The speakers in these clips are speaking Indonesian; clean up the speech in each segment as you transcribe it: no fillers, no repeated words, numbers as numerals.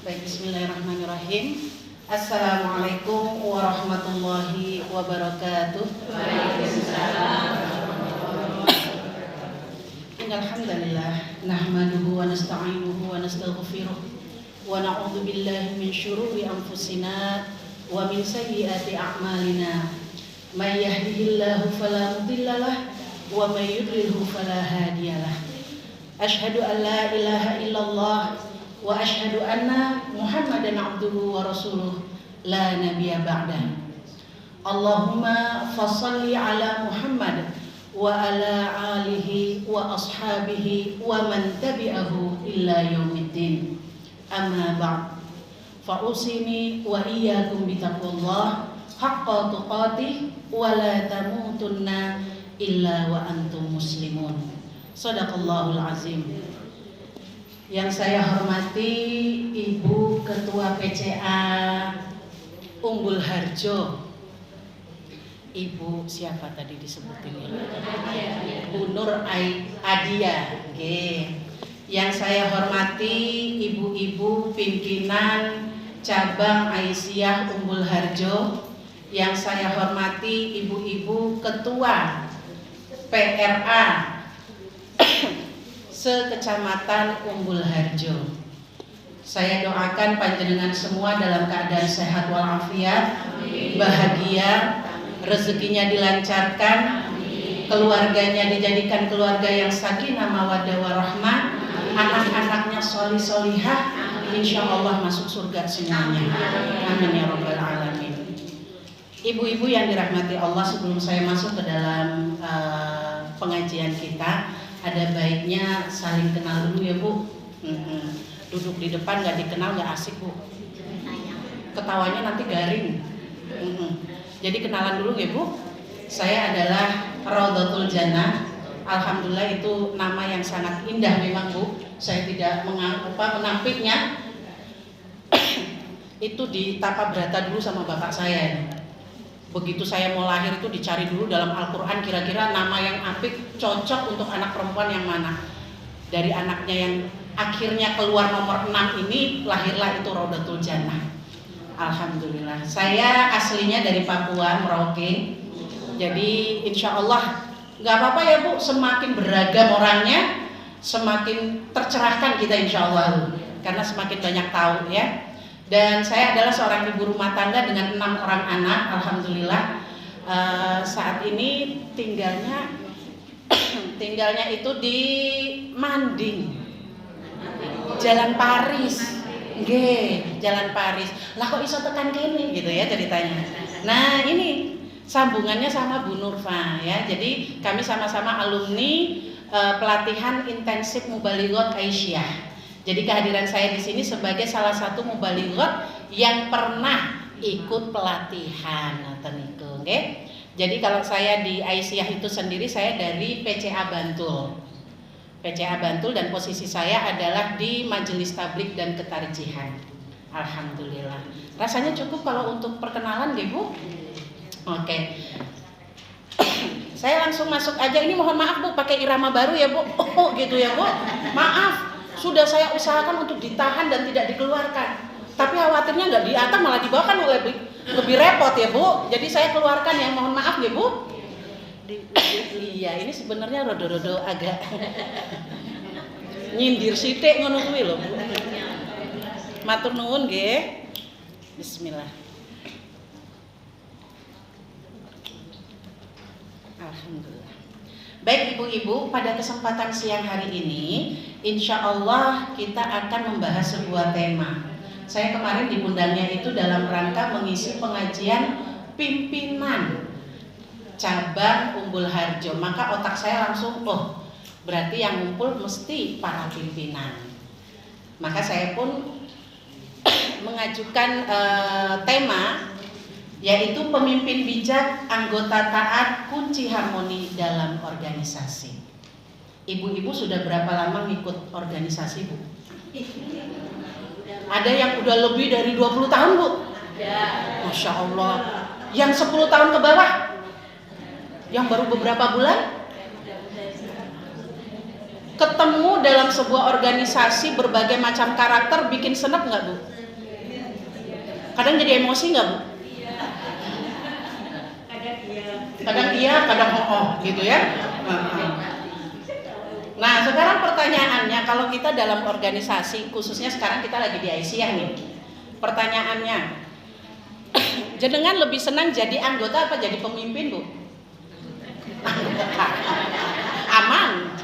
Baik, bismillahirrahmanirrahim. Assalamualaikum warahmatullahi wabarakatuh. Waalaikumsalam. Innalhamdalillah nahmaduhu wa nasta'inuhu wa nastaghfiruh wa na'udzu billahi min syururi anfusina wa min sayyiati a'malina. May yahdihillahu fala mudhillalah wa may yudlilhu fala hadiyalah. Asyhadu an la ilaha illallah wa asyhadu anna Muhammadan abduhu wa rasuluh la nabiyya ba'dah. Allahumma fassalli ala Muhammad wa ala alihi wa ashabihi wa man tabi'ahu illa yaumiddin. Amma ba'd. Fa usini wa iyyakum bi taqwallah haqqa tuqatih wa la tamutunna illa wa antum muslimun. Shadaqallahul azim. Yang saya hormati Ibu Ketua PCA Umbul Harjo, Ibu siapa tadi disebutin ya? Bu Nur Adia. Okay. Yang saya hormati ibu-ibu pimpinan cabang Aisyah Umbul Harjo. Yang saya hormati ibu-ibu ketua PRA sekecamatan Umbul Harjo. Saya doakan panjenengan semua dalam keadaan sehat walafiat, bahagia, rezekinya dilancarkan, keluarganya dijadikan keluarga yang sakinah mawaddah warahmah, anak-anaknya sholih sholihah, insya Allah masuk surga semuanya. Amin ya rabbal alamin. Ibu-ibu yang dirahmati Allah, sebelum saya masuk ke dalam pengajian kita, ada baiknya saling kenal dulu ya Bu. Duduk di depan gak dikenal gak asik Bu. Ketawanya nanti garing. Jadi kenalan dulu ya Bu. Saya adalah Raudhatul Jannah. Alhamdulillah itu nama yang sangat indah memang Bu. Saya tidak menampiknya. Itu ditapa berata dulu sama bapak saya. Begitu saya mau lahir itu dicari dulu dalam Al-Quran kira-kira nama yang apik cocok untuk anak perempuan yang mana. Dari anaknya yang akhirnya keluar nomor 6 ini lahirlah itu Raudhatul Jannah. Alhamdulillah. Saya aslinya dari Papua, Merauke. Jadi insya Allah gak apa-apa ya Bu, semakin beragam orangnya semakin tercerahkan kita insya Allah. Karena semakin banyak tahu ya. Dan saya adalah seorang ibu rumah tangga dengan 6 orang anak, alhamdulillah. Saat ini tinggalnya itu di Manding, Jalan Paris, Jalan Paris. Lah kok iso tekan kene gitu ya ceritanya. Nah ini sambungannya sama Bu Nurfa ya. Jadi kami sama-sama alumni pelatihan intensif Mubalighot Aisyah. Jadi kehadiran saya di sini sebagai salah satu mubalighot yang pernah ikut pelatihan atau okay? Jadi kalau saya di Aisyah itu sendiri saya dari PCA Bantul. PCA Bantul dan posisi saya adalah di Majelis Tabligh dan Ketarjihan. Alhamdulillah. Rasanya cukup kalau untuk perkenalan deh Bu. Oke. Saya langsung masuk aja. Ini mohon maaf Bu pakai irama baru ya Bu. Oh gitu ya Bu. Maaf. Sudah saya usahakan untuk ditahan dan tidak dikeluarkan. Tapi khawatirnya nggak diatas malah dibawakan lebih repot ya Bu. Jadi saya keluarkan ya, mohon maaf ya Bu. Iya, ini sebenarnya rodo-rodo agak nyindir sithik ngono kuwi lho Bu. Matur nuwun nggih. Bismillah. Alhamdulillah. Baik ibu-ibu, pada kesempatan siang hari ini insya Allah kita akan membahas sebuah tema. Saya kemarin diundangnya itu dalam rangka mengisi pengajian pimpinan cabang Umbul Harjo. Maka otak saya langsung, oh berarti yang ngumpul mesti para pimpinan. Maka saya pun mengajukan tema yaitu pemimpin bijak, anggota taat, kunci harmoni dalam organisasi. Ibu-ibu sudah berapa lama ngikut organisasi Bu? Ada yang udah lebih dari 20 tahun Bu? Masya Allah. Yang 10 tahun ke bawah? Yang baru beberapa bulan? Ketemu dalam sebuah organisasi berbagai macam karakter bikin senep nggak Bu? Kadang jadi emosi nggak Bu? Kadang iya, kadang gitu ya. Nah sekarang pertanyaannya, kalau kita dalam organisasi, khususnya sekarang kita lagi di Aisyah nih, pertanyaannya, jenengan lebih senang jadi anggota apa jadi pemimpin Bu? Aman,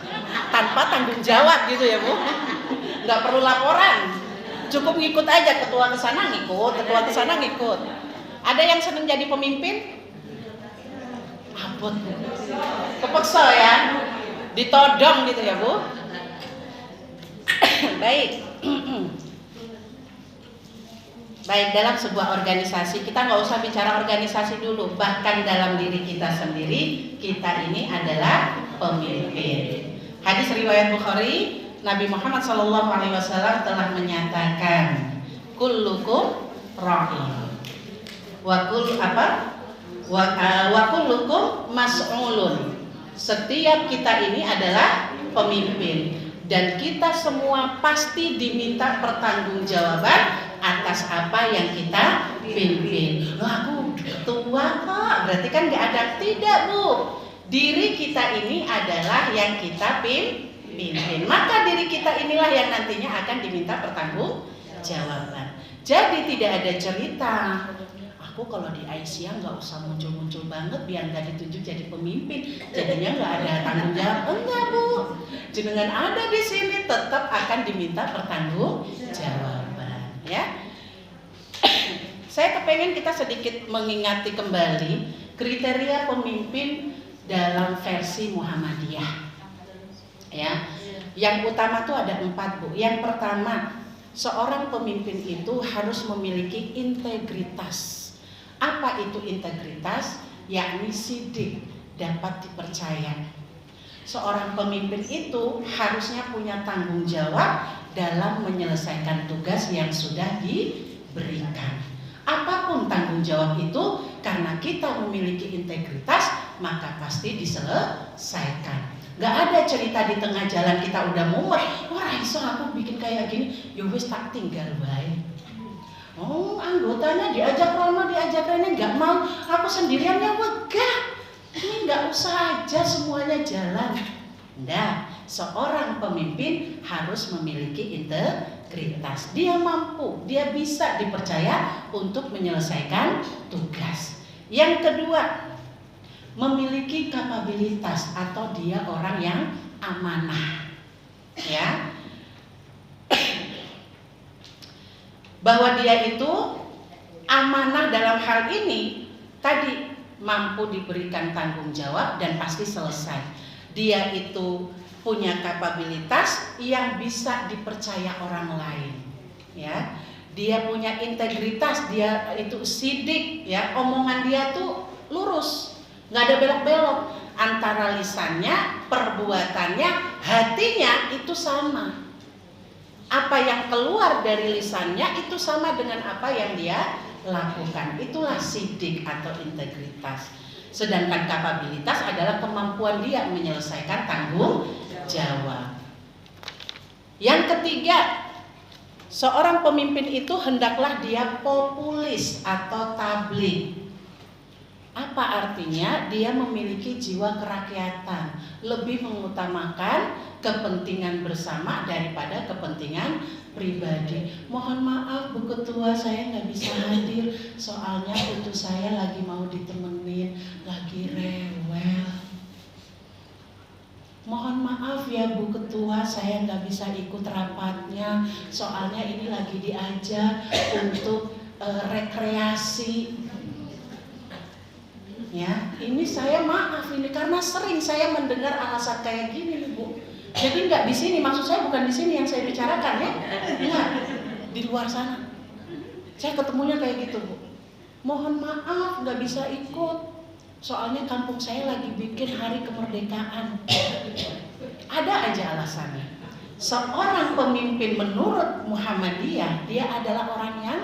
tanpa tanggung jawab gitu ya Bu, nggak perlu laporan, cukup ngikut aja, ketua kesana ngikut, ketua kesana ngikut. Ada yang senang jadi pemimpin? Abot, kepeksa ya, ditodong gitu ya Bu. Baik. Baik, dalam sebuah organisasi kita nggak usah bicara organisasi dulu, bahkan dalam diri kita sendiri, kita ini adalah pemimpin. Hadis riwayat Bukhari, Nabi Muhammad SAW telah menyatakan, kullukum ra'in wa kullukum mas'ulun. Setiap kita ini adalah pemimpin dan kita semua pasti diminta pertanggungjawaban atas apa yang kita pimpin. Aku ketua kok, berarti kan nggak ada? Tidak Bu, diri kita ini adalah yang kita pimpin. Maka diri kita inilah yang nantinya akan diminta pertanggungjawaban. Jadi tidak ada cerita, aku kalau di Aisyah nggak usah muncul-muncul banget biar nggak ditunjuk jadi pemimpin, jadinya nggak ada tanggung jawab. Enggak Bu, jenengan ada di sini tetap akan diminta pertanggungjawaban. Ya, saya kepengen kita sedikit mengingati kembali kriteria pemimpin dalam versi Muhammadiyah. Ya, yang utama tuh ada 4 Bu. Yang pertama, seorang pemimpin itu harus memiliki integritas. Apa itu integritas? Yakni sidik, dapat dipercaya. Seorang pemimpin itu harusnya punya tanggung jawab dalam menyelesaikan tugas yang sudah diberikan. Apapun tanggung jawab itu, karena kita memiliki integritas, maka pasti diselesaikan. Gak ada cerita di tengah jalan kita udah mumet, wah iso aku bikin kayak gini, ya wis tak tinggal baik. Oh anggotanya diajak rono, diajak rene, gak mau, aku sendiriannya wegah. Ini gak usah aja semuanya jalan. Nah, seorang pemimpin harus memiliki integritas. Dia mampu, dia bisa dipercaya untuk menyelesaikan tugas. Yang kedua, memiliki kapabilitas atau dia orang yang amanah. Ya. Bahwa dia itu amanah dalam hal ini tadi mampu diberikan tanggung jawab dan pasti selesai. Dia itu punya kapabilitas yang bisa dipercaya orang lain, ya. Dia punya integritas, dia itu sidik, ya. Omongan dia tuh lurus, nggak ada belok-belok. Antara lisannya, perbuatannya, hatinya itu sama. Apa yang keluar dari lisannya itu sama dengan apa yang dia lakukan. Itulah sidik atau integritas. Sedangkan kapabilitas adalah kemampuan dia menyelesaikan tanggung jawab. Yang ketiga, seorang pemimpin itu hendaklah dia populis atau tabligh. Apa artinya? Dia memiliki jiwa kerakyatan, lebih mengutamakan kepentingan bersama daripada kepentingan pribadi. Mohon maaf Bu Ketua, saya nggak bisa hadir, soalnya putu saya lagi mau ditemenin, lagi rewel. Mohon maaf ya Bu Ketua, saya nggak bisa ikut rapatnya, soalnya ini lagi diajak untuk rekreasi. Ya, ini saya maaf ini karena sering saya mendengar alasan kayak gini nih Bu. Jadi nggak di sini, maksud saya bukan di sini yang saya bicarakan ya, enggak, di luar sana. Saya ketemunya kayak gitu Bu. Mohon maaf nggak bisa ikut, soalnya kampung saya lagi bikin hari kemerdekaan. Ada aja alasannya. Seorang pemimpin menurut Muhammadiyah, dia adalah orang yang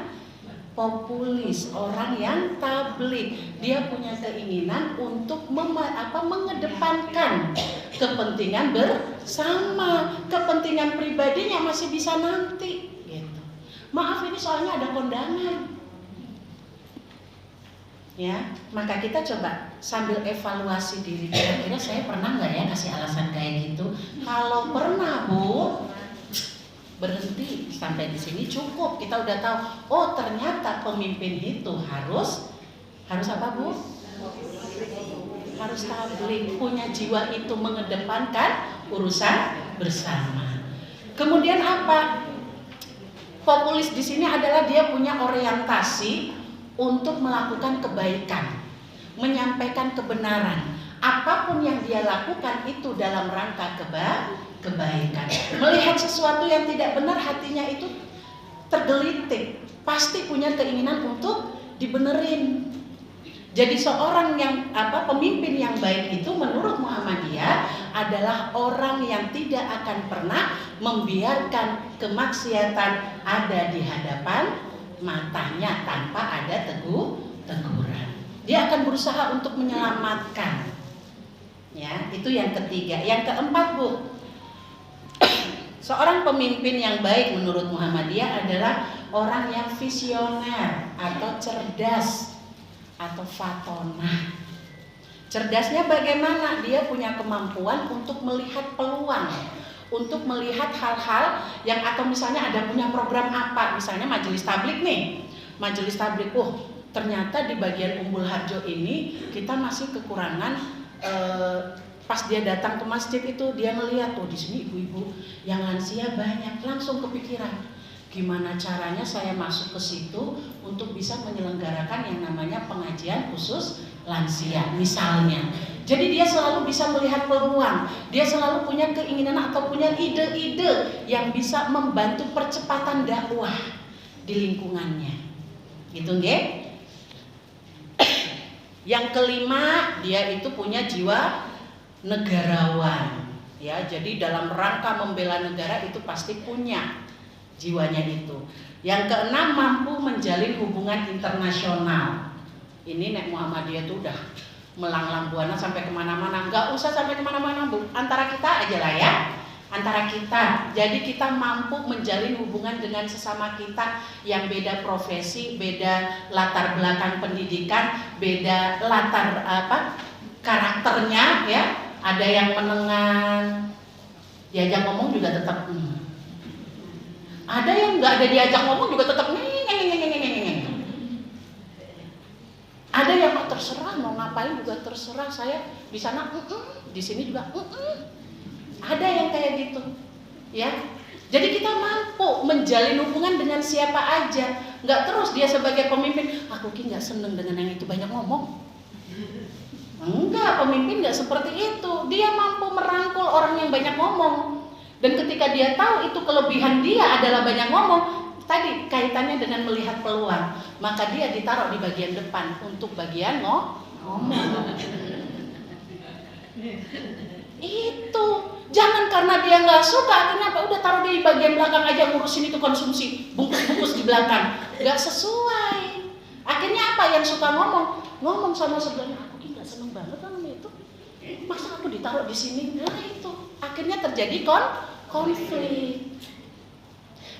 populis, orang yang tabligh. Dia punya keinginan untuk mengedepankan kepentingan bersama, kepentingan pribadinya masih bisa nanti gitu. Maaf ini soalnya ada kondangan, Ya, maka kita coba sambil evaluasi diri, kira-kira saya pernah nggak ya kasih alasan kayak gitu? Kalau pernah, Bu, berhenti sampai di sini cukup. Kita udah tahu, oh ternyata pemimpin itu harus apa, Bu? Harus tabligh, punya jiwa itu mengedepankan urusan bersama. Kemudian apa? Populis di sini adalah dia punya orientasi untuk melakukan kebaikan, menyampaikan kebenaran. Apapun yang dia lakukan itu dalam rangka kebaikan. Melihat sesuatu yang tidak benar, hatinya itu tergelitik, pasti punya keinginan untuk dibenerin. Jadi seorang yang pemimpin yang baik itu menurut Muhammadiyah adalah orang yang tidak akan pernah membiarkan kemaksiatan ada di hadapan matanya tanpa ada teguran. Dia akan berusaha untuk menyelamatkan. Ya, itu yang ketiga. Yang keempat, Bu, seorang pemimpin yang baik menurut Muhammadiyah adalah orang yang visioner atau cerdas atau fatonah. Cerdasnya bagaimana? Dia punya kemampuan untuk melihat peluang, untuk melihat hal-hal yang, atau misalnya ada punya program apa, misalnya majelis tabligh nih, majelis tabligh, ternyata di bagian Umbul Harjo ini kita masih kekurangan. Pas dia datang ke masjid itu dia melihat di sini ibu-ibu yang lansia banyak, langsung kepikiran gimana caranya saya masuk ke situ untuk bisa menyelenggarakan yang namanya pengajian khusus lansia misalnya. Jadi dia selalu bisa melihat peluang, dia selalu punya keinginan atau punya ide-ide yang bisa membantu percepatan dakwah di lingkungannya. Gitu nggih? Yang kelima, dia itu punya jiwa negarawan. Ya, jadi dalam rangka membela negara itu pasti punya jiwanya itu. Yang keenam, mampu menjalin hubungan internasional. Ini Nek Muhammadiyah itu udah melanglang buana sampai kemana-mana. Nggak usah sampai kemana-mana, Bu. Antara kita aja lah ya. Antara kita. Jadi kita mampu menjalin hubungan dengan sesama kita yang beda profesi, beda latar belakang pendidikan, beda latar karakternya ya. Ada yang menengah, diajak ngomong juga tetap ada yang nggak ada diajak ngomong juga tetap ada yang terserah mau ngapain juga terserah, saya di sana di sini juga ada yang kayak gitu ya. Jadi kita mampu menjalin hubungan dengan siapa aja, nggak terus dia sebagai pemimpin aku nggak seneng dengan yang itu banyak ngomong. Enggak, pemimpin nggak seperti itu. Dia mampu merangkul orang yang banyak ngomong. Dan ketika dia tahu itu kelebihan dia adalah banyak ngomong, tadi kaitannya dengan melihat peluang, maka dia ditaruh di bagian depan untuk bagian ngomong. Itu jangan karena dia nggak suka, kenapa udah taruh di bagian belakang aja, ngurusin itu konsumsi, bungkus-bungkus di belakang, nggak sesuai. Akhirnya apa? Yang suka ngomong sama sebelahnya, seneng banget sama itu, masa aku ditaruh di sini? Nah itu akhirnya terjadi konflik.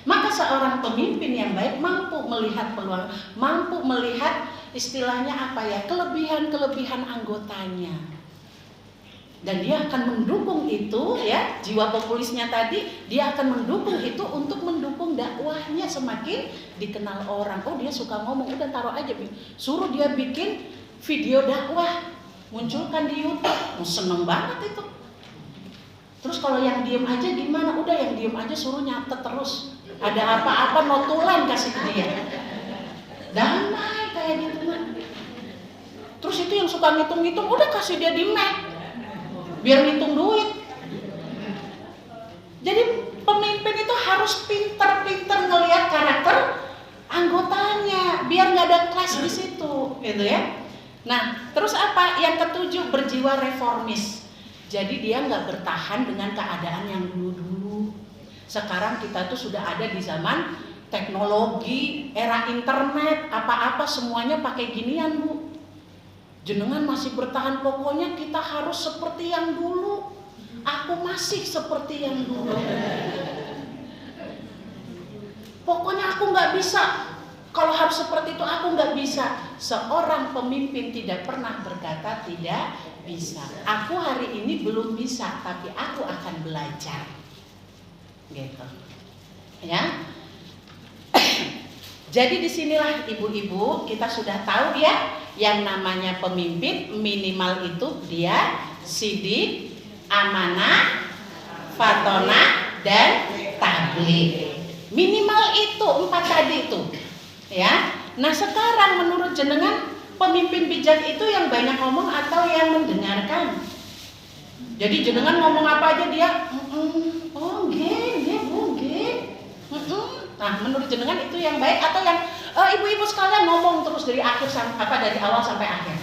Maka seorang pemimpin yang baik mampu melihat peluang, mampu melihat istilahnya kelebihan anggotanya, dan dia akan mendukung itu ya. Jiwa populisnya tadi, dia akan mendukung itu untuk mendukung dakwahnya semakin dikenal orang. Oh dia suka ngomong, udah taruh aja, suruh dia bikin video dakwah, munculkan di YouTube, seneng banget itu. Terus kalau yang diem aja gimana? Udah yang diem aja suruh nyatet terus. Ada apa-apa notulen kasih ke dia. Damai kayak gitu mah. Terus itu yang suka ngitung-ngitung, udah kasih dia di Mac, biar ngitung duit. Jadi pemimpin itu harus pinter-pinter ngelihat karakter anggotanya, biar nggak ada clash di situ, gitu ya. Nah, terus apa? Yang ketujuh, berjiwa reformis. Jadi dia nggak bertahan dengan keadaan yang dulu-dulu. Sekarang kita tuh sudah ada di zaman teknologi, era internet, apa-apa semuanya pakai ginian, Bu. Jenengan masih bertahan, pokoknya kita harus seperti yang dulu. Aku masih seperti yang dulu. Pokoknya aku nggak bisa. Kalau harus seperti itu aku nggak bisa. seorang pemimpin tidak pernah berkata tidak bisa. Aku hari ini belum bisa, tapi aku akan belajar. Gitu. Ya. Jadi disinilah ibu-ibu kita sudah tahu ya, yang namanya pemimpin minimal itu dia sidik, amanah, fatonah, dan tabligh. Minimal itu 4 tadi itu. Ya. Nah sekarang menurut jenengan pemimpin bijak itu yang banyak ngomong atau yang mendengarkan? Jadi jenengan ngomong apa aja dia, oh nggih, Bu nggih. Nah, menurut jenengan itu yang baik atau yang ibu-ibu sekalian ngomong terus dari dari awal sampai akhir?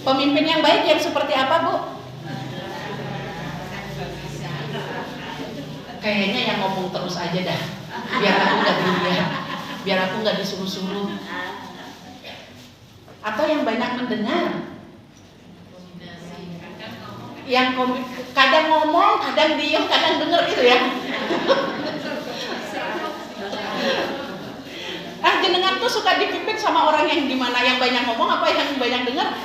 Pemimpin yang baik yang seperti apa, Bu? Kayaknya yang ngomong terus aja dah. Biar aku nggak disuruh-suruh. Atau yang banyak mendengar? Yang kadang ngomong, kadang diem, kadang denger gitu ya. Jenengan tuh suka dipimpin sama orang yang gimana? Yang banyak ngomong apa yang banyak dengar?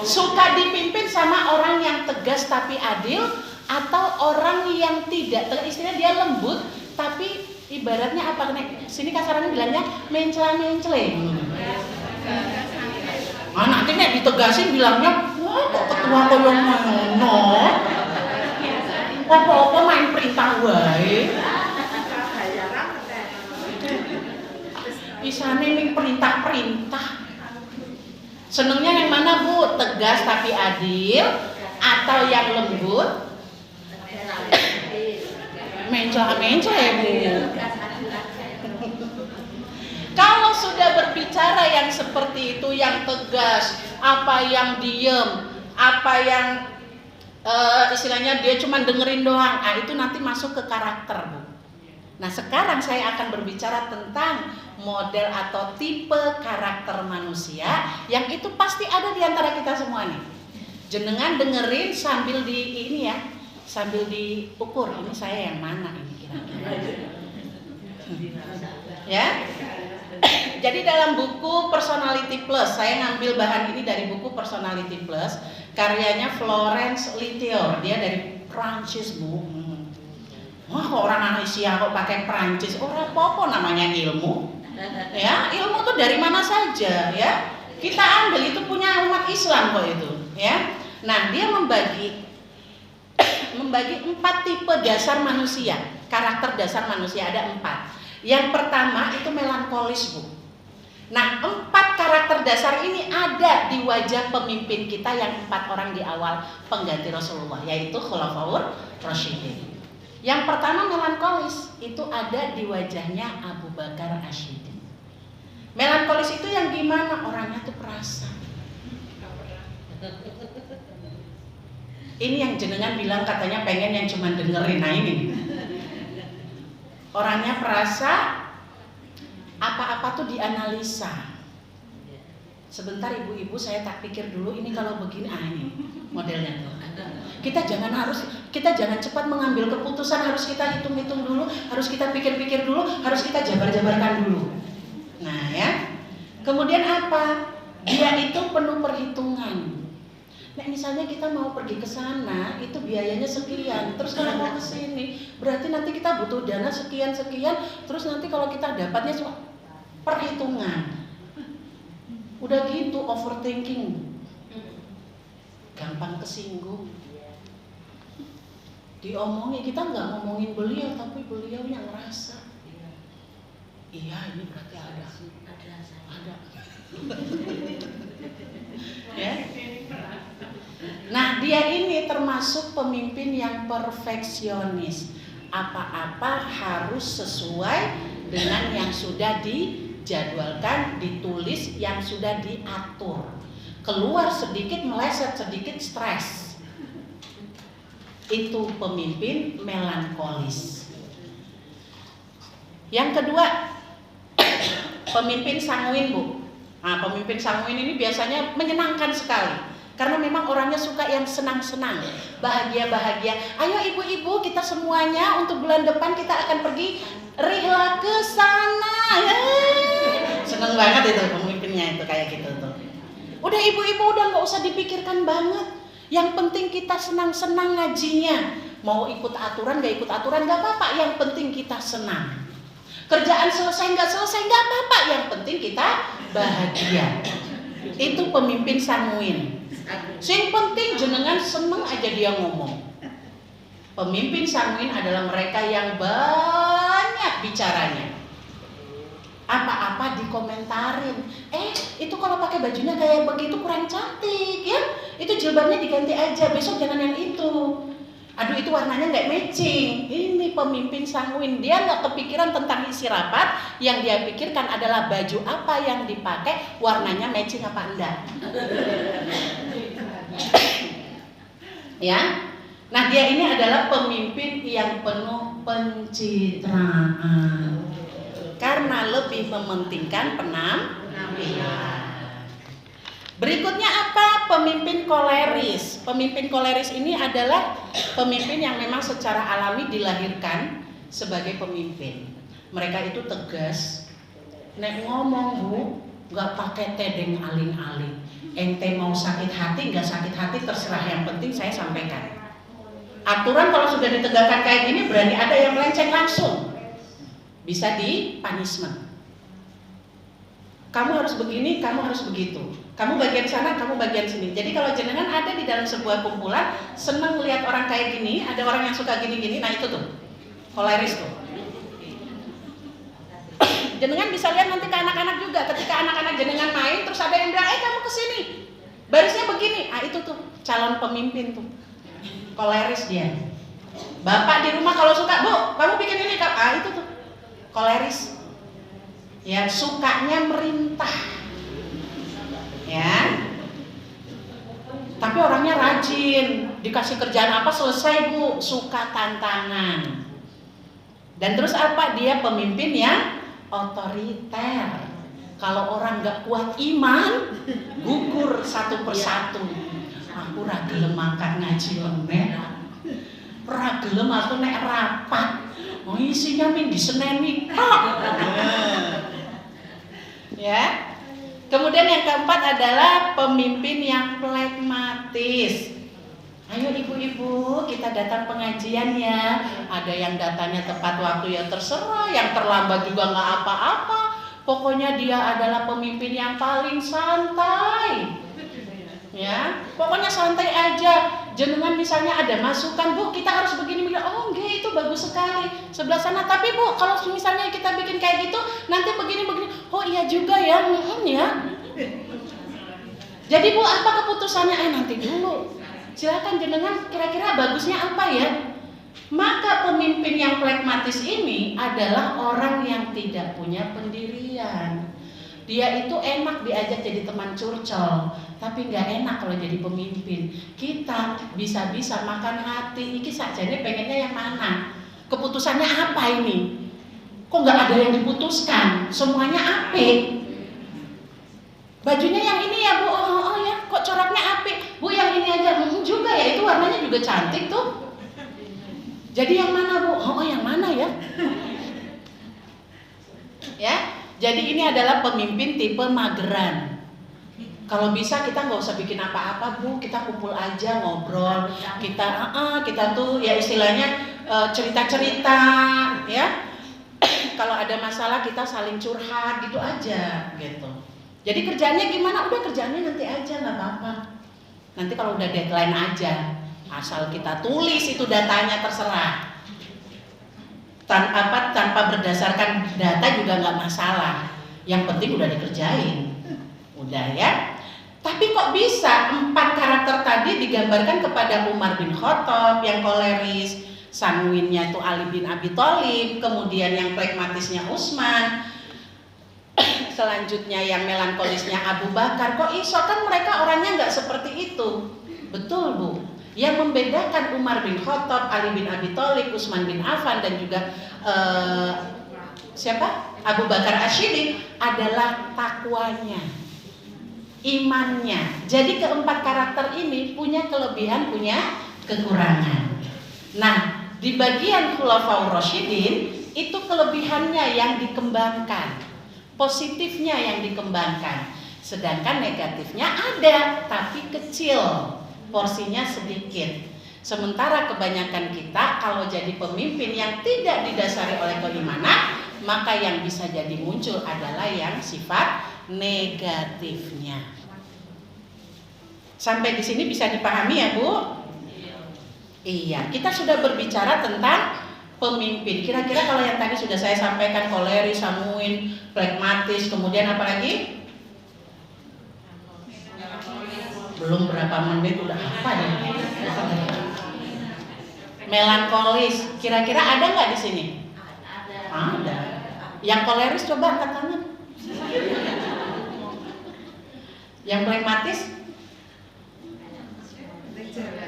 Suka dipimpin sama orang yang tegas tapi adil, atau orang yang tidak tegas, istilahnya dia lembut tapi ibaratnya apa? Sini kasarannya bilangnya mencela-menceleng. Nanti nek ditegasin bilangnya, wah kok ketua koyong ngono. Apa-apa main perintah wae. Isane ning perintah-perintah. Senengnya yang mana, Bu? Tegas tapi adil atau yang lembut? Mencela-mencela, Bu. Kalau sudah berbicara yang seperti itu, yang tegas, apa yang diem, apa yang istilahnya dia cuma dengerin doang, itu nanti masuk ke karakter, Bu. Nah sekarang saya akan berbicara tentang model atau tipe karakter manusia yang itu pasti ada di antara kita semua nih. Jenengan dengerin sambil sambil diukur ini saya yang mana ini kira-kira. Ya. Jadi dalam buku Personality Plus, saya ngambil bahan ini dari buku Personality Plus, karyanya Florence Littier, dia dari Prancis, Bu. Wah, kok orang Asia kok pakai Prancis? Orang apa namanya ilmu? Ya, ilmu tuh dari mana saja, ya. Kita ambil itu punya umat Islam kok itu, ya. Nah, dia membagi 4 tipe dasar manusia, karakter dasar manusia ada 4. Yang pertama itu melankolis, Bu. Nah, 4 karakter dasar ini ada di wajah pemimpin kita yang 4 orang di awal pengganti Rasulullah, yaitu Khulafaur Rasyidin. Yang pertama melankolis, itu ada di wajahnya Abu Bakar Asyidin. Melankolis itu yang gimana? Orangnya tuh perasa. Ini yang jenengan bilang katanya pengen yang cuma dengerin, nah ini. Orangnya perasa, apa-apa tuh dianalisa. Sebentar ibu-ibu saya tak pikir dulu ini kalau begini, ini modelnya tuh. Kita jangan cepat mengambil keputusan, harus kita hitung-hitung dulu, harus kita pikir-pikir dulu, harus kita jabar-jabarkan dulu. Nah ya, kemudian apa? Dia itu penuh perhitungan. Nah misalnya kita mau pergi ke sana, itu biayanya sekian. Terus kalau mau ke sini, berarti nanti kita butuh dana sekian-sekian. Terus nanti kalau kita dapatnya cuma perhitungan. Udah gitu overthinking, gampang kesinggung. Diomongin, kita nggak ngomongin beliau, tapi beliau yang ngerasa. Iya ini berarti ada. Ya. Nah dia ini termasuk pemimpin yang perfeksionis. Apa-apa harus sesuai dengan yang sudah dijadwalkan, ditulis, yang sudah diatur. Keluar sedikit, meleset sedikit, stres. Itu pemimpin melankolis. Yang kedua, pemimpin sanguin, Bu. Nah, pemimpin sanguin ini biasanya menyenangkan sekali. Karena memang orangnya suka yang senang-senang, bahagia-bahagia. Ayo ibu-ibu kita semuanya untuk bulan depan kita akan pergi rihla ke sana. Seneng banget itu pemimpinnya itu kayak gitu tuh. Udah ibu-ibu udah nggak usah dipikirkan banget. Yang penting kita senang-senang ngajinya. Mau ikut aturan nggak ikut aturan nggak apa-apa. Yang penting kita senang. Kerjaan selesai nggak apa-apa. Yang penting kita bahagia. Itu pemimpin sanguin. Sing penting jenengan seneng aja dia ngomong. Pemimpin sanguin adalah mereka yang banyak bicaranya. Apa-apa dikomentarin. Itu kalau pakai bajunya kayak begitu kurang cantik ya. Itu jilbabnya diganti aja. Besok jangan yang itu. Aduh itu warnanya nggak matching. Ini pemimpin sanguin. Dia nggak kepikiran tentang isi rapat. Yang dia pikirkan adalah baju apa yang dipakai, warnanya matching apa enggak. Ya. Nah dia ini adalah pemimpin yang penuh pencitraan. Karena lebih mementingkan penampilan. Berikutnya apa? Pemimpin koleris. Pemimpin koleris ini adalah pemimpin yang memang secara alami dilahirkan sebagai pemimpin. Mereka itu tegas. Nek ngomong bu, nggak pakai tedeng aling-aling. Ente mau sakit hati, nggak sakit hati terserah. Yang penting saya sampaikan. Aturan kalau sudah ditegakkan kayak gini berani ada yang melenceng langsung. Bisa di punishment. Kamu harus begini, kamu harus begitu. Kamu bagian sana, kamu bagian sini. Jadi kalau jenengan ada di dalam sebuah kumpulan, senang melihat orang kayak gini, ada orang yang suka gini-gini, nah itu tuh, koleris tuh. Jenengan bisa lihat nanti ke anak-anak juga. Ketika anak-anak jenengan main, terus ada yang bilang, kamu kesini, barisnya begini. Ah itu tuh, calon pemimpin tuh, koleris dia. Bapak di rumah kalau suka, bu, kamu bikin ini, itu tuh. Koleris, ya sukanya merintah, ya. Tapi orangnya rajin, dikasih kerjaan apa selesai bu, suka tantangan. Dan terus apa? Dia pemimpin yang otoriter. Kalau orang nggak kuat iman, gugur satu persatu. Aku ragelem makan ngaji lemeh, ragelem aku nek rapat. Oh isinya min diseneni. Ya. Kemudian yang keempat adalah pemimpin yang pragmatis. Ayo ibu-ibu kita datang pengajian ya. Ada yang datanya tepat waktu ya terserah, yang terlambat juga nggak apa-apa. Pokoknya dia adalah pemimpin yang paling santai. Ya, pokoknya santai aja. Jenengan misalnya ada masukan, bu kita harus begini, oh enggak itu bagus sekali sebelah sana. Tapi bu kalau misalnya kita bikin kayak gitu nanti begini, oh iya juga ya, ya. Jadi bu apa keputusannya? Nanti dulu. Silakan jenengan kira-kira bagusnya apa ya? Maka pemimpin yang pragmatis ini adalah orang yang tidak punya pendirian. Dia itu enak diajak jadi teman curcol, tapi nggak enak kalau jadi pemimpin. Kita bisa-bisa makan hati. Iki sajane pengennya yang mana? Keputusannya apa ini? Kok nggak ada yang diputuskan? Semuanya apik. Bajunya yang ini ya bu, oh ya. Kok coraknya apik? Bu yang ini aja, juga ya. Itu warnanya juga cantik tuh. Jadi yang mana bu? Oh yang mana ya? Ya. Jadi ini adalah pemimpin tipe mageran. Kalau bisa kita nggak usah bikin apa-apa bu, kita kumpul aja ngobrol, kita tuh ya istilahnya cerita-cerita, ya. Kalau ada masalah kita saling curhat gitu aja, gitu. Jadi kerjaannya gimana? Udah kerjaannya nanti aja nggak apa-apa. Nanti kalau udah deadline aja, asal kita tulis itu datanya terserah. Tanpa berdasarkan data juga nggak masalah. Yang penting udah dikerjain, udah ya. Tapi kok bisa 4 karakter tadi digambarkan kepada Umar bin Khattab yang koleris, sanguinnya itu Ali bin Abi Thalib, kemudian yang pragmatisnya Utsman, selanjutnya yang melankolisnya Abu Bakar. Kok iso kan mereka orangnya nggak seperti itu, betul bu? Yang membedakan Umar bin Khattab, Ali bin Abi Thalib, Utsman bin Affan dan juga Abu Bakar Asy-Siddiq adalah takwanya, imannya. Jadi keempat karakter ini punya kelebihan, punya kekurangan. Nah, di bagian Khulafaur Rasyidin itu kelebihannya yang dikembangkan. positifnya yang dikembangkan. Sedangkan negatifnya ada, tapi kecil, porsinya sedikit. Sementara kebanyakan kita kalau jadi pemimpin yang tidak didasari oleh keimanan, maka yang bisa jadi muncul adalah yang sifat negatifnya. Sampai di sini bisa dipahami ya Bu? Iya, kita sudah berbicara tentang pemimpin. Kira-kira kalau yang tadi sudah saya sampaikan, koleris, sanguin, pragmatis, kemudian apa lagi? Belum berapa menit udah apa ya? Melankolis. Kira-kira ada nggak di sini? Ada. Yang koleris coba angkat tangan. Yang pragmatis?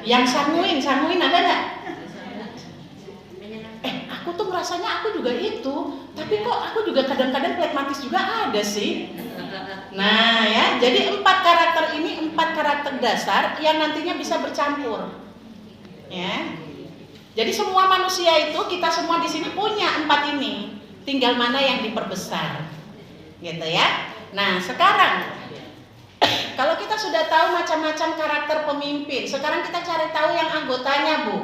Yang sanguin ada nggak? Aku tuh merasanya aku juga itu, tapi kok aku juga kadang-kadang pragmatis juga ada sih. Nah ya, jadi 4 karakter ini 4 karakter dasar yang nantinya bisa bercampur. Ya. Jadi semua manusia itu, kita semua di sini punya 4 ini, tinggal mana yang diperbesar, gitu ya. Nah sekarang kalau kita sudah tahu macam-macam karakter pemimpin, sekarang kita cari tahu yang anggotanya Bu.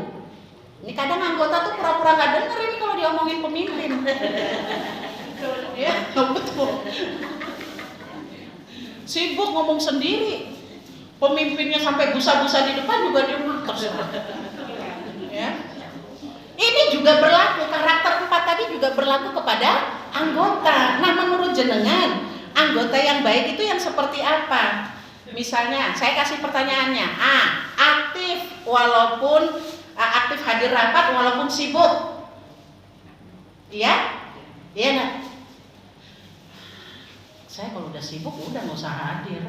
Ini kadang anggota tuh pura-pura nggak denger ini kalau diomongin pemimpin. Ya betul. Sibuk ngomong sendiri, pemimpinnya sampai busa-busa di depan juga dia terserah. Ya. Ini juga berlaku, karakter 4 tadi juga berlaku kepada anggota. Nah menurut jenengan, anggota yang baik itu yang seperti apa? Misalnya, saya kasih pertanyaannya. A. Aktif walaupun aktif hadir rapat walaupun sibuk. Iya? Iya nggak? Saya kalau udah sibuk udah nggak usah hadir.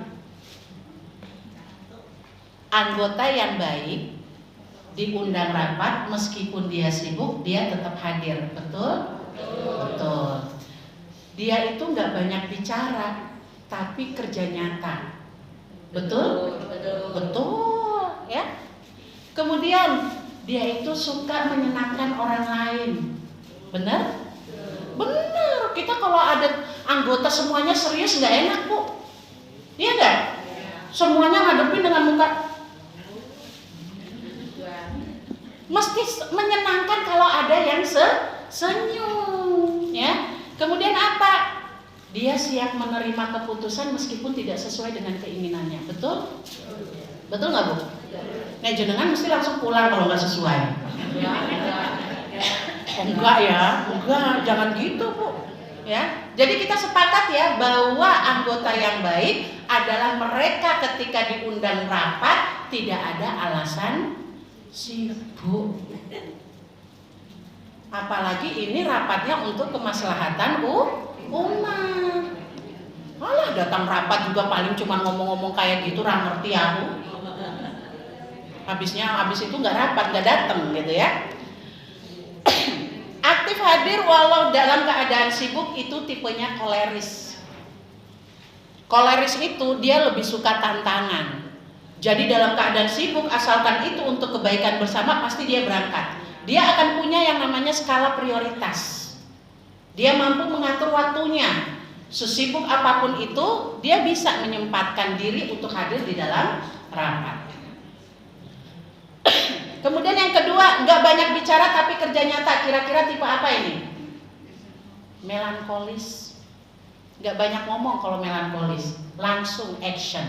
Anggota yang baik diundang rapat meskipun dia sibuk dia tetap hadir, betul? Betul. Dia itu nggak banyak bicara tapi kerja nyata, betul? Betul ya. Kemudian dia itu suka menyenangkan orang lain, benar? Benar. Kita kalau ada anggota semuanya serius nggak enak Bu, iya nggak? Semuanya ngadepin dengan muka. Mesti menyenangkan kalau ada yang senyum, ya. Kemudian apa? Dia siap menerima keputusan meskipun tidak sesuai dengan keinginannya, betul? Betul nggak Bu? Nah jenengan mesti langsung pulang kalau nggak sesuai. Oh, enggak ya, enggak, jangan gitu Bu. Ya, jadi kita sepakat ya bahwa anggota yang baik adalah mereka ketika diundang rapat tidak ada alasan sibuk. Apalagi ini rapatnya untuk kemaslahatan umat. Malah datang rapat juga paling cuma ngomong-ngomong kayak gitu, ra ngerti aku. Habis itu nggak rapat, nggak datang gitu ya. Aktif hadir walau dalam keadaan sibuk itu tipenya koleris. Koleris itu dia lebih suka tantangan. Jadi dalam keadaan sibuk asalkan itu untuk kebaikan bersama pasti dia berangkat. Dia akan punya yang namanya skala prioritas. Dia mampu mengatur waktunya. Sesibuk apapun itu dia bisa menyempatkan diri untuk hadir di dalam rapat. Kemudian yang kedua, nggak banyak bicara tapi kerja nyata. Kira-kira tipe apa ini? Melankolis. Nggak banyak ngomong kalau melankolis, langsung action.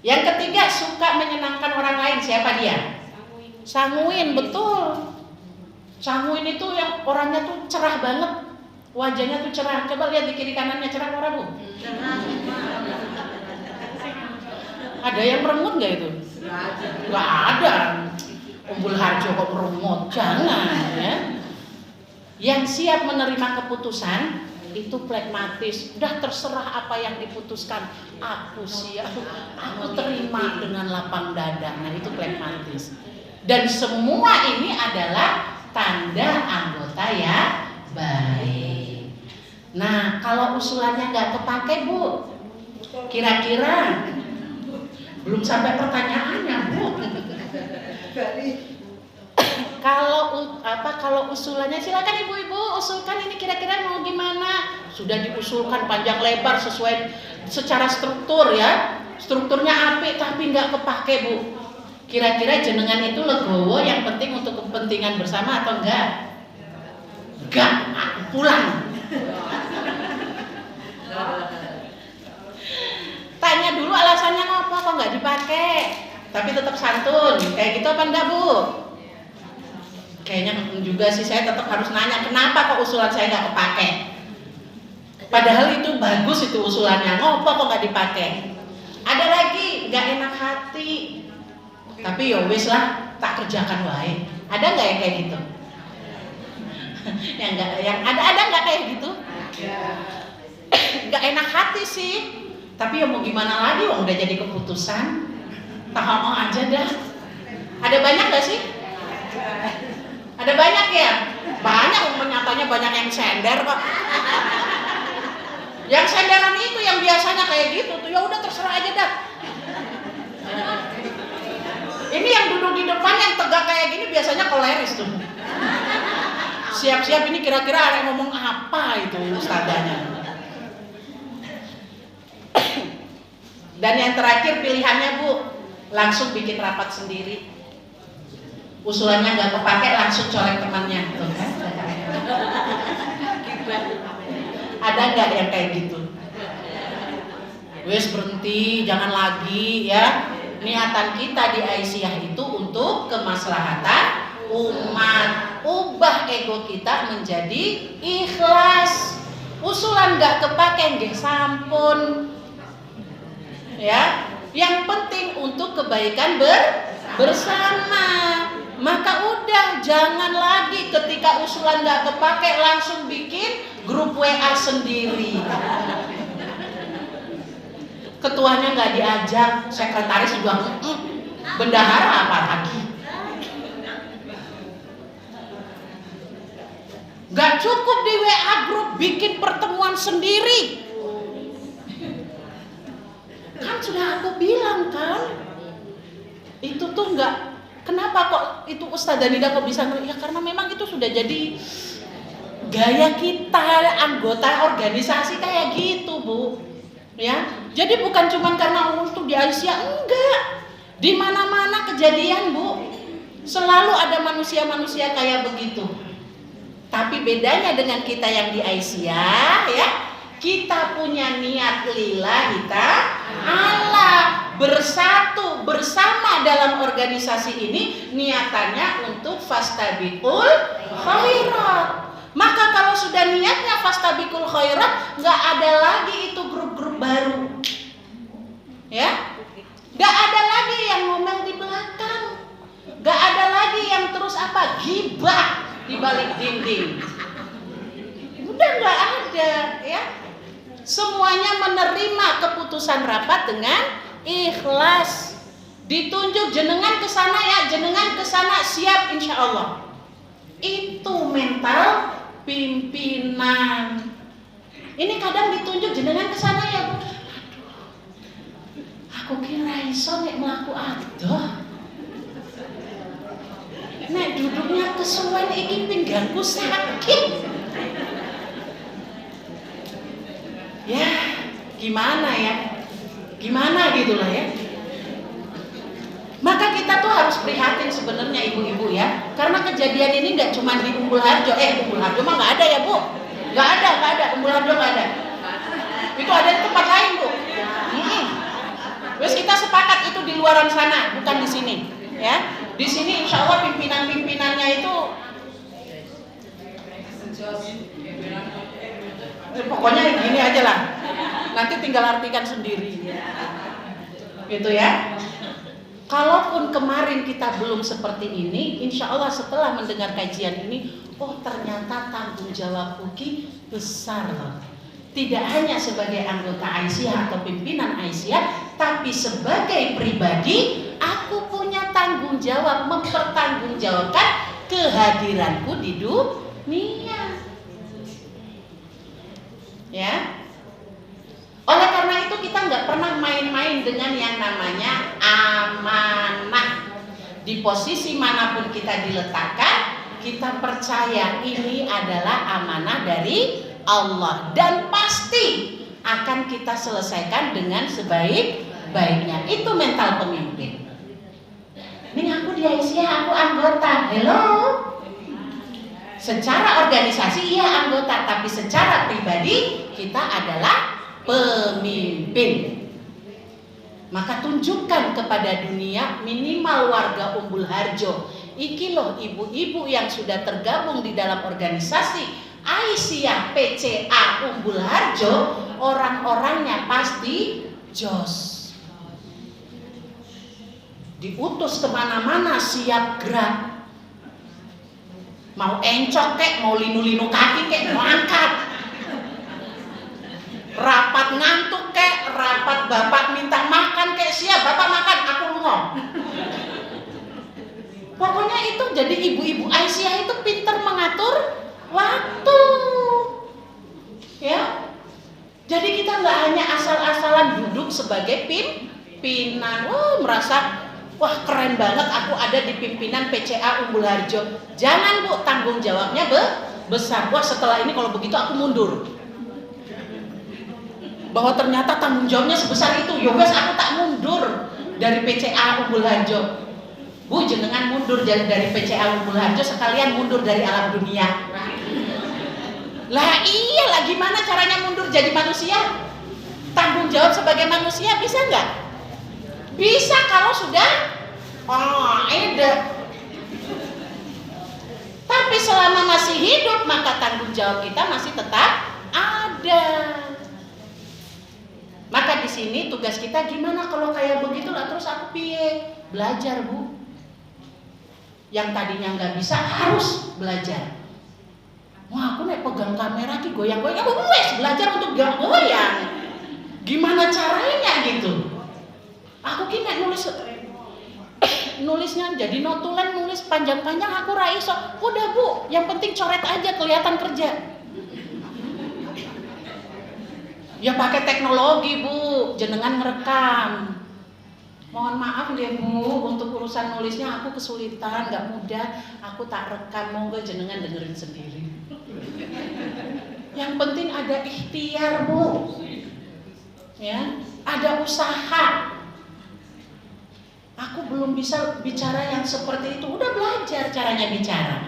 Yang ketiga, suka menyenangkan orang lain. Siapa dia? Sanguin, betul. Sanguin itu yang orangnya tuh cerah banget, wajahnya tuh cerah. Coba lihat di kiri kanannya cerah orang Bu. Ada yang merengut nggak itu? Nggak ada. Umbul Harjo kok merengut? Jangan ya. Yang siap menerima keputusan itu pragmatis. Udah terserah apa yang diputuskan. Aku siap, aku terima dengan lapang dada. Nah itu pragmatis. Dan semua ini adalah tanda anggota yang baik. Nah kalau usulannya nggak kepake Bu, kira-kira belum sampai pertanyaannya Bu. kalau usulannya silakan ibu-ibu usulkan ini kira-kira mau gimana. Sudah diusulkan panjang lebar sesuai secara struktur ya. Strukturnya apik tapi nggak kepake Bu. Kira-kira jenengan itu legowo yang penting untuk kepentingan bersama atau enggak? Enggak, aku pulang. Tanya dulu alasannya apa kok nggak dipakai, tapi tetap santun, kayak gitu apa enggak Bu? Kayaknya juga sih saya tetap harus nanya kenapa kok usulan saya nggak kepake. Padahal itu bagus itu usulannya, ngopo kok nggak dipakai? Ada lagi nggak enak hati, tapi ya wis lah tak kerjakan wae. Ada nggak yang kayak gitu? yang ada nggak kayak gitu? Nggak enak hati sih. Tapi ya mau gimana lagi, udah jadi keputusan. Tahu aja dah. Ada banyak gak sih? Ada banyak ya? Banyak, nyatanya banyak yang sender kok. Yang senderan itu yang biasanya kayak gitu tuh, ya udah terserah aja dah. Ini yang duduk di depan yang tegak kayak gini biasanya koleris tuh. Siap-siap ini kira-kira ada yang ngomong apa itu ustadzanya. Dan yang terakhir pilihannya Bu, langsung bikin rapat sendiri. Usulannya nggak kepake langsung colek temannya, tuh kan? Ada nggak yang kayak gitu? Wes berhenti, jangan lagi ya. Niatan kita di Aisyah itu untuk kemaslahatan umat. Ubah ego kita menjadi ikhlas. Usulan nggak kepake nggih sampun. Ya, yang penting untuk kebaikan bersama. Maka udah jangan lagi ketika usulan nggak kepake langsung bikin grup WA sendiri. Ketuanya nggak diajak, sekretaris juga bendahara apa lagi? Nggak cukup di WA grup bikin pertemuan sendiri. Kan sudah aku bilang kan, itu tuh nggak. Kenapa kok itu Ustazah Nida kok bisa? Ya karena memang itu sudah jadi gaya kita anggota organisasi kayak gitu Bu. Ya, jadi bukan cuma karena untuk di Aisyah, enggak. Di mana-mana kejadian Bu, selalu ada manusia-manusia kayak begitu. Tapi bedanya dengan kita yang di Aisyah, ya. Kita punya niat lillahi ta'ala, bersatu bersama dalam organisasi ini niatannya untuk fastabiqul khairat. Maka kalau sudah niatnya fastabiqul khairat, nggak ada lagi itu grup-grup baru, ya, nggak ada lagi yang ngomel di belakang, nggak ada lagi yang terus ghibah di balik dinding. Udah nggak ada, ya. Semuanya menerima keputusan rapat dengan ikhlas. Ditunjuk jenengan ke sana ya, jenengan ke sana siap insya Allah. Itu mental pimpinan. Ini kadang ditunjuk jenengan ke sana ya, Bu. Aduh, aku kira iso nek mlaku adoh. Nek duduknya kesuwen iki pinggangku sakit. Ya, gimana ya? Gimana gitulah ya. Maka kita tuh harus prihatin sebenarnya ibu-ibu ya. Karena kejadian ini nggak cuma di Umbul Harjo. Umbul Harjo mah nggak ada ya Bu. Nggak ada. Umbul Harjo nggak ada. Itu ada di tempat lain Bu. Terus kita sepakat itu di luaran sana, bukan di sini. Ya, di sini insya Allah pimpinan-pimpinannya itu pokoknya gini aja lah. Nanti tinggal artikan sendiri. Gitu ya. Kalaupun kemarin kita belum seperti ini, insya Allah setelah mendengar kajian ini, oh ternyata tanggung jawab Uki besar. Tidak hanya sebagai anggota Aisyah atau pimpinan Aisyah, tapi sebagai pribadi, aku punya tanggung jawab mempertanggungjawabkan kehadiranku di dunia. Ya. Oleh karena itu kita nggak pernah main-main dengan yang namanya amanah. Di posisi manapun kita diletakkan, kita percaya ini adalah amanah dari Allah dan pasti akan kita selesaikan dengan sebaik-baiknya. Itu mental pemimpin. Ini aku di Aisyah, aku anggota. Hello. Secara organisasi iya anggota, tapi secara pribadi kita adalah pemimpin. Maka tunjukkan kepada dunia, minimal warga Umbul Harjo, iki loh ibu-ibu yang sudah tergabung di dalam organisasi Aisyah PCA Umbul Harjo, orang-orangnya pasti jos. Diutus kemana-mana siap gerak. Mau encok kek, mau linu-linu kaki kek, mau angkat. Rapat ngantuk kek, rapat bapak minta makan kek, siap bapak makan, aku lungo. Pokoknya itu jadi ibu-ibu Aisyah itu pinter mengatur waktu. Ya. Jadi kita nggak hanya asal-asalan duduk sebagai pimpinan. Merasa wah keren banget aku ada di pimpinan PCA Umbul Harjo. Jangan Bu, tanggung jawabnya besar. Wah setelah ini kalau begitu aku mundur. Bahwa ternyata tanggung jawabnya sebesar itu. Yowes aku tak mundur dari PCA Umbul Harjo. Bu jenengan mundur dari PCA Umbul Harjo sekalian mundur dari alam dunia. Lah iyalah, gimana caranya mundur jadi manusia? Tanggung jawab sebagai manusia bisa nggak? Bisa kalau sudah ada. Tapi selama masih hidup maka tanggung jawab kita masih tetap ada. Maka di sini tugas kita gimana kalau kayak begitulah terus aku piye? Belajar Bu. Yang tadinya nggak bisa harus belajar. Wah aku nek pegang kamera ki goyang-goyang, aku wes belajar untuk gak goyang. Gimana caranya gitu? Aku ki nek nulisnya jadi notulen nulis panjang-panjang aku ra iso. Udah Bu, yang penting coret aja kelihatan kerja. Ya pakai teknologi Bu, jenengan ngerekam. Mohon maaf deh Bu, untuk urusan nulisnya aku kesulitan, gak mudah. Aku tak rekam, monggo jenengan dengerin sendiri. Yang penting ada ikhtiar Bu, ya, ada usaha. Aku belum bisa bicara yang seperti itu, udah belajar caranya bicara.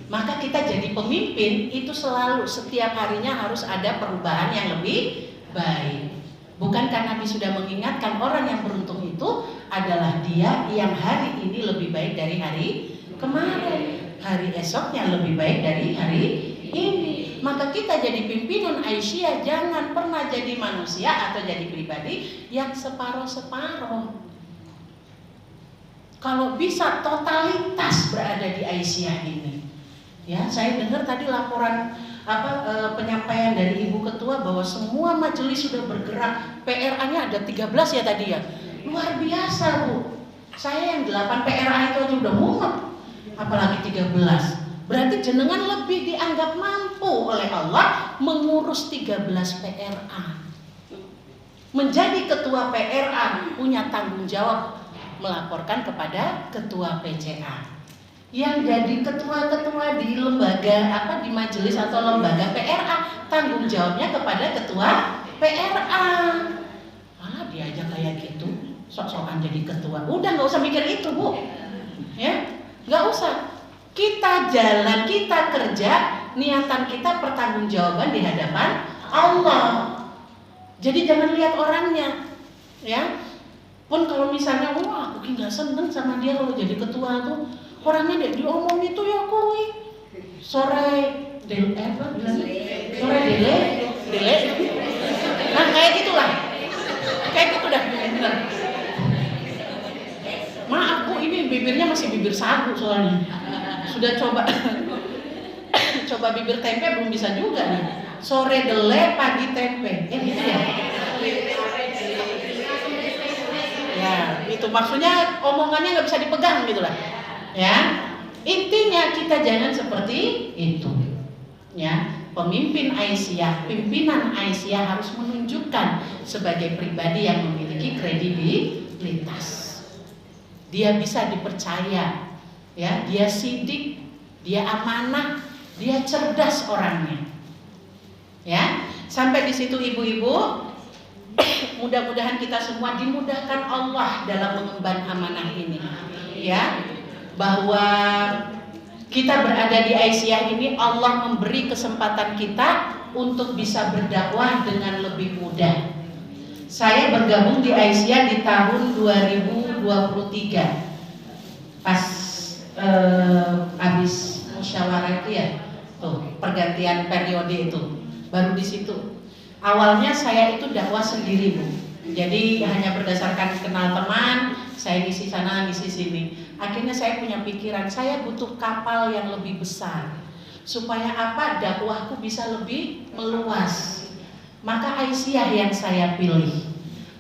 Maka kita jadi pemimpin itu selalu setiap harinya harus ada perubahan yang lebih baik. Bukan karena Nabi sudah mengingatkan orang yang beruntung itu adalah dia yang hari ini lebih baik dari hari kemarin, hari esoknya lebih baik dari hari ini. Maka kita jadi pimpinan Aisyah jangan pernah jadi manusia atau jadi pribadi yang separoh-separoh. Kalau bisa totalitas berada di Aisyah ini. Ya, saya dengar tadi laporan penyampaian dari Ibu Ketua bahwa semua majelis sudah bergerak. PRA-nya ada 13 ya tadi ya. Luar biasa Bu. Saya yang 8 PRA itu aja udah mumet. Apalagi 13. Berarti jenengan lebih dianggap mampu oleh Allah mengurus 13 PRA. Menjadi ketua PRA punya tanggung jawab melaporkan kepada ketua PCA. Yang jadi ketua-ketua di lembaga di majelis atau lembaga PRA tanggung jawabnya kepada ketua PRA. Malah diajak kayak gitu, sok-sokan jadi ketua. Udah nggak usah mikir itu Bu, ya nggak usah. Kita jalan, kita kerja, niatan kita pertanggungjawaban di hadapan Allah. Jadi jangan lihat orangnya, ya. Pun kalau misalnya, wah aku nggak seneng sama dia kalau jadi ketua tuh. Orangnya deh diomong itu ya kui sore dele, nah kayak gitulah, kayak gitu dah bener. Maaf Bu, ini bibirnya masih bibir sagu soalnya. Sudah coba bibir tempe belum bisa juga nih. Sore dele, pagi tempe, gitu ya. Ya itu maksudnya omongannya nggak bisa dipegang gitulah. Ya, intinya kita jangan seperti itu. Ya, pemimpin Aisyah, pimpinan Aisyah harus menunjukkan sebagai pribadi yang memiliki kredibilitas. dia bisa dipercaya, ya, dia sidik, dia amanah, dia cerdas orangnya. Ya, sampai di situ ibu-ibu, mudah-mudahan kita semua dimudahkan Allah dalam mengemban amanah ini. Ya, bahwa kita berada di Aisyah ini, Allah memberi kesempatan kita untuk bisa berdakwah dengan lebih mudah. Saya bergabung di Aisyah di tahun 2023 pas habis musyawarah itu ya, tuh pergantian periode itu, baru di situ. Awalnya saya itu dakwah sendiri, Bu. Jadi hanya berdasarkan kenal teman, saya ngisi sana, ngisi sini. Akhirnya saya punya pikiran, saya butuh kapal yang lebih besar. Supaya apa? Dakwahku bisa lebih meluas. Maka Aisyah yang saya pilih.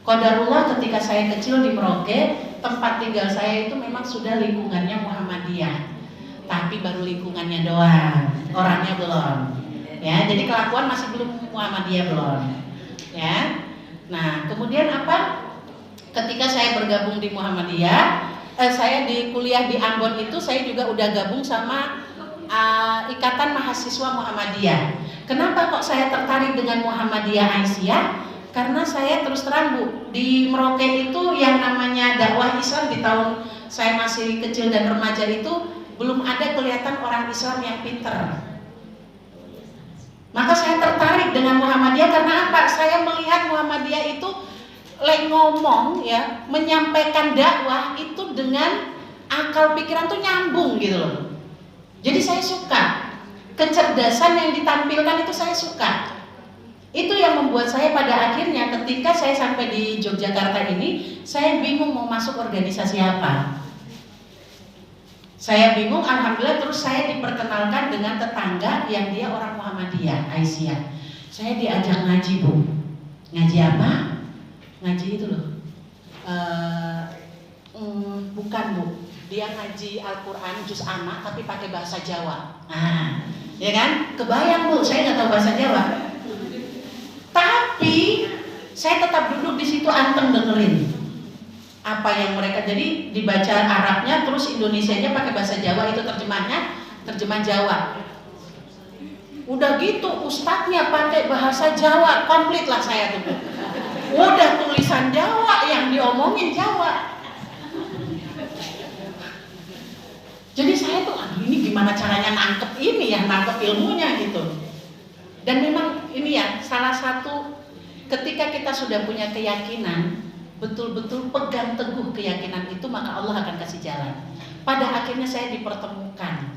Qadarullah ketika saya kecil di Merauke, tempat tinggal saya itu memang sudah lingkungannya Muhammadiyah. Tapi baru lingkungannya doang, orangnya belum. Ya, jadi kelakuan masih belum Muhammadiyah belum. Ya. Nah, kemudian apa? Ketika saya bergabung di Muhammadiyah, saya di kuliah di Ambon itu saya juga udah gabung sama Ikatan Mahasiswa Muhammadiyah. Kenapa kok saya tertarik dengan Muhammadiyah Aisyah? Karena saya terus terang, Bu, di Merauke itu yang namanya dakwah Islam di tahun saya masih kecil dan remaja itu belum ada kelihatan orang Islam yang pinter. Maka saya tertarik dengan Muhammadiyah karena apa? Saya melihat Muhammadiyah itu ngomong ya, menyampaikan dakwah itu dengan akal pikiran tuh nyambung gitu loh. Jadi saya suka kecerdasan yang ditampilkan itu, saya suka. Itu yang membuat saya pada akhirnya ketika saya sampai di Yogyakarta ini, saya bingung mau masuk organisasi apa. Saya bingung, alhamdulillah terus saya diperkenalkan dengan tetangga yang dia orang Muhammadiyah, Aisyah. Saya diajak ngaji, Bu. Ngaji apa? Ngaji itu loh. Bukan, Bu. Dia ngaji Al-Quran juz amma tapi pakai bahasa Jawa. Nah, ya kan? Kebayang, Bu, saya nggak tahu bahasa Jawa. Tapi saya tetap duduk di situ anteng dengerin apa yang mereka, jadi dibaca Arabnya terus Indonesianya pakai bahasa Jawa, itu terjemahan Jawa. Udah gitu ustadznya pakai bahasa Jawa, komplit lah saya tuh. Udah tulisan Jawa yang diomongin Jawa. Jadi saya tuh, aduh ini gimana caranya nangkep ini ya, nangkep ilmunya gitu. Dan memang ini ya, salah satu ketika kita sudah punya keyakinan, betul-betul pegang teguh keyakinan itu, maka Allah akan kasih jalan. Pada akhirnya saya dipertemukan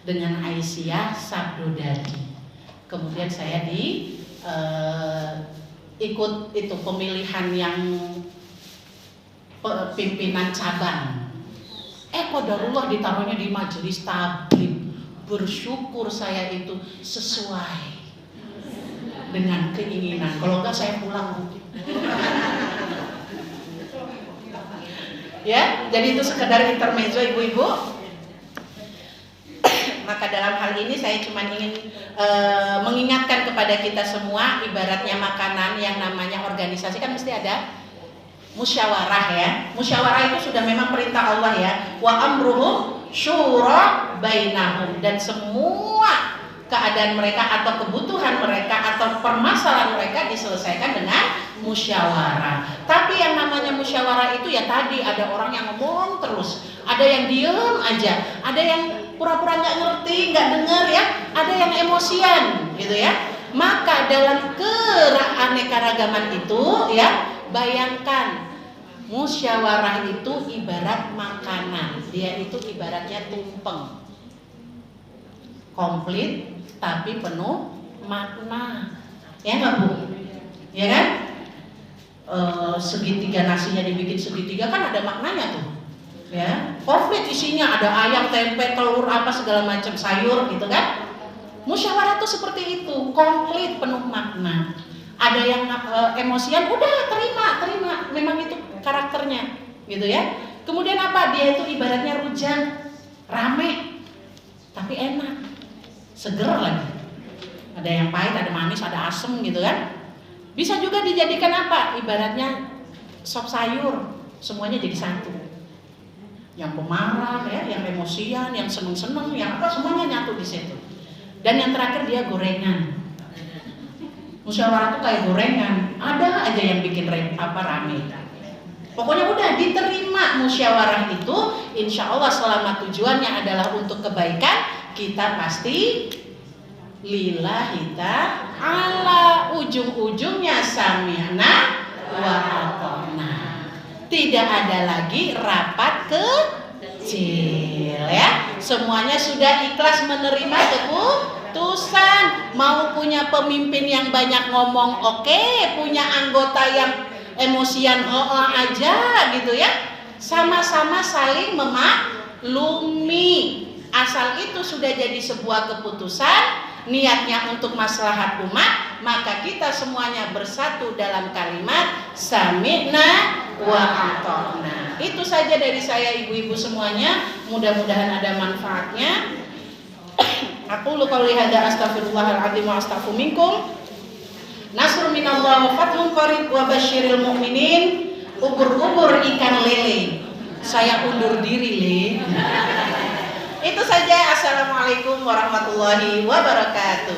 dengan Aisyah Sabdodadi. Kemudian saya ikut itu pemilihan yang pimpinan cabang. Qadarullah ditaruhnya di majelis tabligh. Bersyukur saya itu sesuai dengan keinginan. Kalau enggak saya pulang mungkin. Ya, jadi itu sekedar intermezzo ibu-ibu. Maka dalam hal ini saya cuma ingin mengingatkan kepada kita semua, ibaratnya makanan yang namanya organisasi kan mesti ada musyawarah ya. Musyawarah itu sudah memang perintah Allah ya. Wa amruhum syura bainahum, dan semua keadaan mereka atau kebutuhan mereka atau permasalahan mereka diselesaikan dengan musyawarah. Tapi yang namanya musyawarah itu ya tadi, ada orang yang ngomong terus, ada yang diem aja, ada yang pura-pura nggak ngerti, nggak dengar ya, ada yang emosian gitu ya. Maka dalam keanekaragaman itu ya, bayangkan musyawarah itu ibarat makanan, dia itu ibaratnya tumpeng, komplit tapi penuh makna, ya nggak Bu? Ya kan? Segitiga nasinya dibikin segitiga kan ada maknanya tuh, ya. Komplit isinya ada ayam, tempe, telur, apa segala macam sayur gitu kan? Musyawarah tuh seperti itu, komplit penuh makna. Ada yang emosian, udah terima, memang itu karakternya, gitu ya. Kemudian apa? Dia itu ibaratnya rujak, rame, tapi enak, seger lagi. Ada yang pahit, ada manis, ada asem gitu kan. Bisa juga dijadikan apa? Ibaratnya sop sayur, semuanya jadi satu. yang pemarah ya, yang emosian, yang seneng-seneng, yang apa semuanya nyatu di situ. Dan yang terakhir dia gorengan. Musyawarah itu kayak gorengan, ada aja yang bikin rame. Pokoknya udah diterima musyawarah itu, insya Allah selama tujuannya adalah untuk kebaikan, kita pasti lillahi ta'ala, ujung-ujungnya sami'na wa ata'na. Tidak ada lagi rapat kecil ya. Semuanya sudah ikhlas menerima keputusan. Mau punya pemimpin yang banyak ngomong oke, punya anggota yang emosian aja gitu ya. Sama-sama saling memaklumi. Asal itu sudah jadi sebuah keputusan, niatnya untuk maslahat umat, maka kita semuanya bersatu dalam kalimat sami'na wa ata'na. Itu saja dari saya ibu-ibu semuanya, mudah-mudahan ada manfaatnya. Aku qouli hadza astaghfirullahal azim wa astaghfiru minkum. Nasrun minallah wa fathun qarib wa basyiril mu'minin. Ubur-ubur ikan lele. Saya undur diri, Le. Itu saja. Assalamualaikum warahmatullahi wabarakatuh.